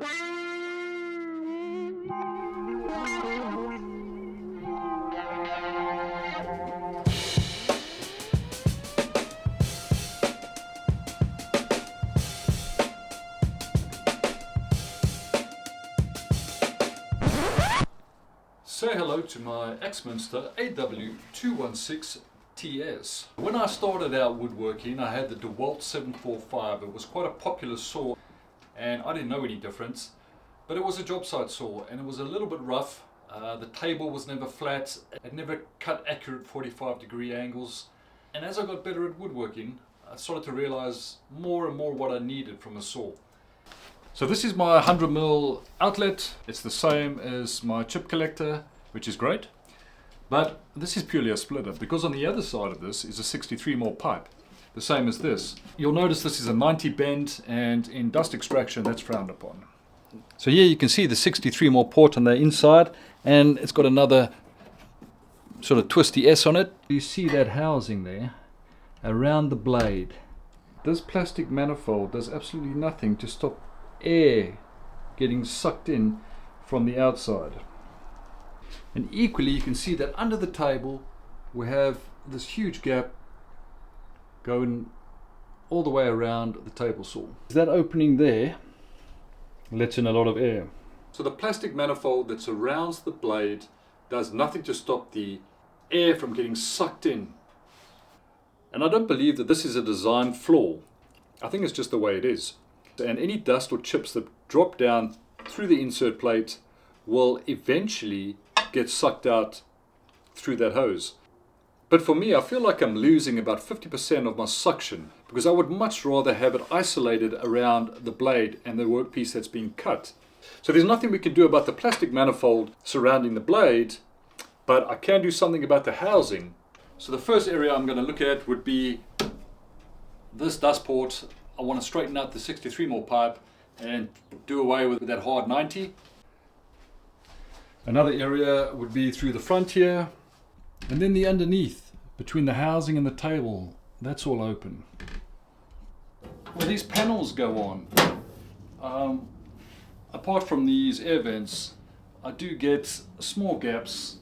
Say hello to my Axminster AW216TS. When I started out woodworking, I had the DeWalt 745. It was quite a popular saw and I didn't know any difference, but it was a job site saw and it was a little bit rough. The table was never flat, it never cut accurate 45-degree angles, and as I got better at woodworking, I started to realize more and more what I needed from a saw. So this is my 100mm outlet. It's the same as my chip collector, which is great. But this is purely a splitter because on the other side of this is a 63mm pipe, the same as this. You'll notice this is a 90 bend, and in dust extraction that's frowned upon. So here you can see the 63mm port on the inside, and it's got another sort of twisty S on it. You see that housing there around the blade. This plastic manifold does absolutely nothing to stop air getting sucked in from the outside. And equally you can see that under the table we have this huge gap going all the way around the table saw. That opening there lets in a lot of air. So the plastic manifold that surrounds the blade does nothing to stop the air from getting sucked in. And I don't believe that this is a design flaw. I think it's just the way it is. And any dust or chips that drop down through the insert plate will eventually get sucked out through that hose. But for me, I feel like I'm losing about 50% of my suction because I would much rather have it isolated around the blade and the workpiece that's being cut. So there's nothing we can do about the plastic manifold surrounding the blade, but I can do something about the housing. So the first area I'm going to look at would be this dust port. I want to straighten out the 63mm pipe and do away with that hard 90. Another area would be through the front here, and then the underneath between the housing and the table, that's all open. Where these panels go on, apart from these air vents, I do get small gaps.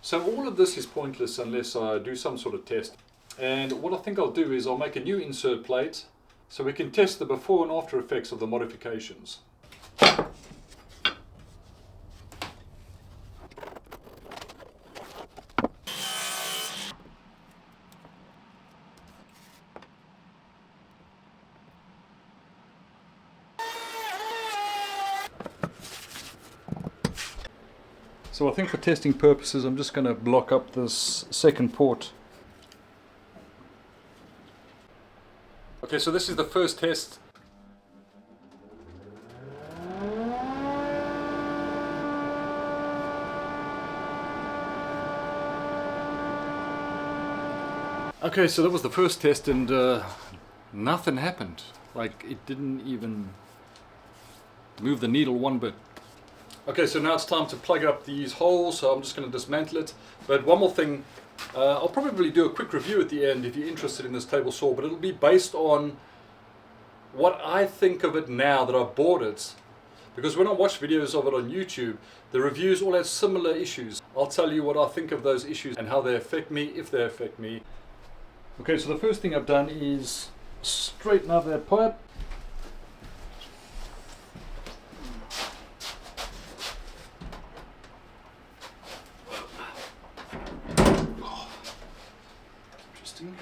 So all of this is pointless unless I do some sort of test. And what I think I'll do is I'll make a new insert plate so we can test the before and after effects of the modifications. So I think for testing purposes I'm just going to block up this second port. Okay, so this is the first test. Okay, so that was the first test and nothing happened. Like, it didn't even move the needle one bit. Okay, so now it's time to plug up these holes, so I'm just going to dismantle it. But one more thing, I'll probably do a quick review at the end if you're interested in this table saw, but it'll be based on what I think of it now that I've bought it. Because when I watch videos of it on YouTube, the reviews all have similar issues. I'll tell you what I think of those issues and how they affect me, if they affect me. Okay, so the first thing I've done is straighten out that pipe. Interesting.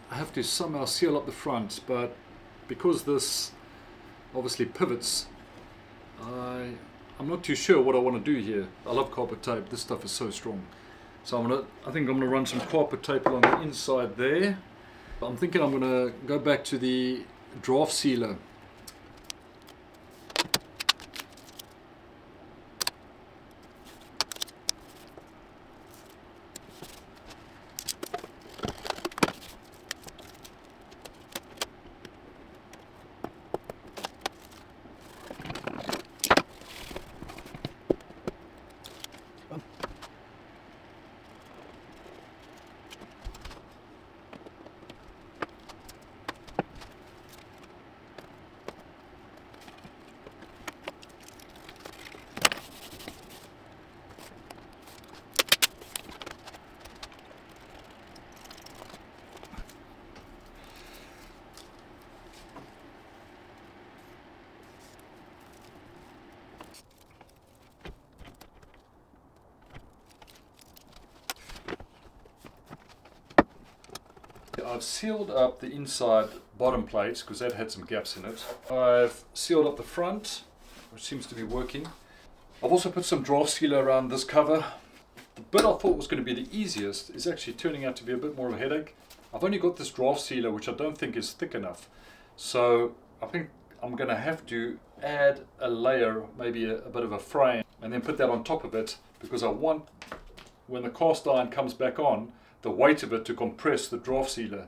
I have to somehow seal up the front, but because this obviously pivots, I'm not too sure what I want to do here. I love carpet tape. This stuff is so strong. So I think I'm going to run some carpet tape along the inside there. I'm thinking I'm going to go back to the draft sealer. I've sealed up the inside bottom plates because that had some gaps in it. I've sealed up the front, which seems to be working. I've also put some draft sealer around this cover. The bit I thought was going to be the easiest is actually turning out to be a bit more of a headache. I've only got this draft sealer, which I don't think is thick enough. So I think I'm going to have to add a layer, maybe a bit of a frame, and then put that on top of it, because I want, when the cast iron comes back on, the weight of it to compress the draft sealer.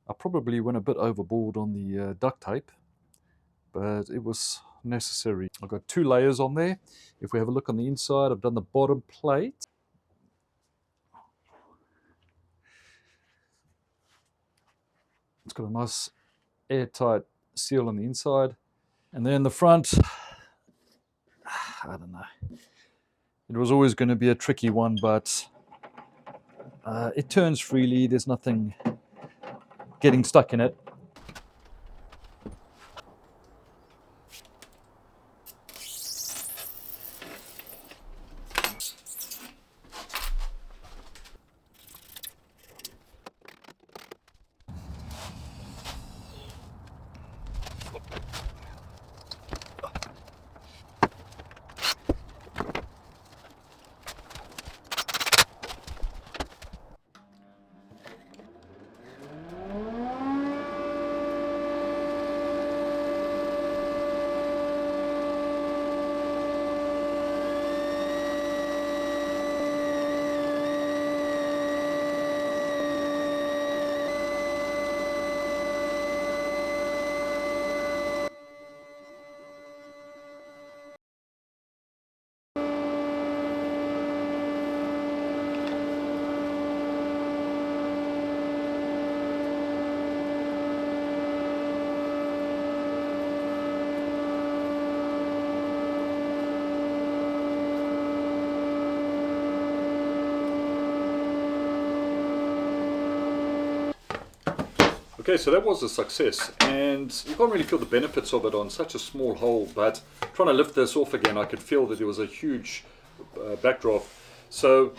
I probably went a bit overboard on the duct tape, but it was necessary. I've got 2 layers on there. If we have a look on the inside, I've done the bottom plate. It's got a nice airtight seal on the inside. And then the front, I don't know. It was always going to be a tricky one, but it turns freely. There's nothing getting stuck in it. Okay, so that was a success, and you can't really feel the benefits of it on such a small hole, but trying to lift this off again, I could feel that there was a huge backdraft. So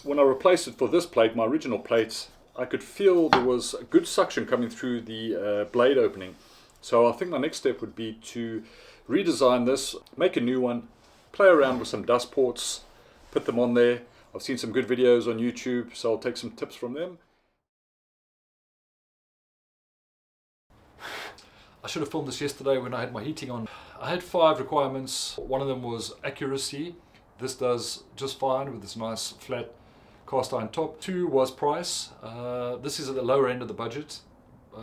when I replaced it for this plate, my original plate, I could feel there was a good suction coming through the blade opening. So I think my next step would be to redesign this, make a new one, play around with some dust ports, put them on there. I've seen some good videos on YouTube, so I'll take some tips from them. I should have filmed this yesterday when I had my heating on. I had 5 requirements. One of them was accuracy. This does just fine with this nice flat cast iron top. 2 was price. This is at the lower end of the budget,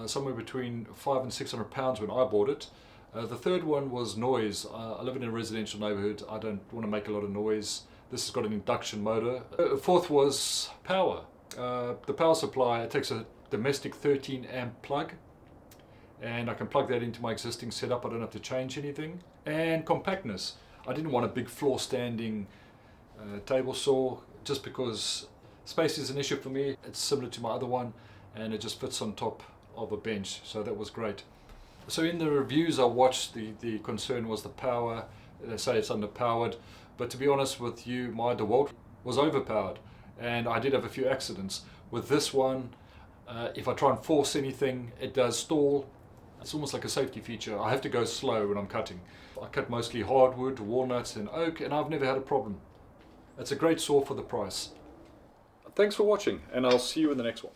somewhere between £500 and £600 when I bought it. The third one was noise. I live in a residential neighborhood. I don't want to make a lot of noise. This has got an induction motor. Fourth was power. The power supply, it takes a domestic 13 amp plug, and I can plug that into my existing setup. I don't have to change anything. And compactness. I didn't want a big floor standing table saw, just because space is an issue for me. It's similar to my other one, and it just fits on top of a bench, so that was great. So in the reviews I watched, the concern was the power. They say it's underpowered, but to be honest with you, my DeWalt was overpowered, and I did have a few accidents. With this one, if I try and force anything, it does stall. It's almost like a safety feature. I have to go slow when I'm cutting. I cut mostly hardwood, walnuts and oak, and I've never had a problem. It's a great saw for the price. Thanks for watching, and I'll see you in the next one.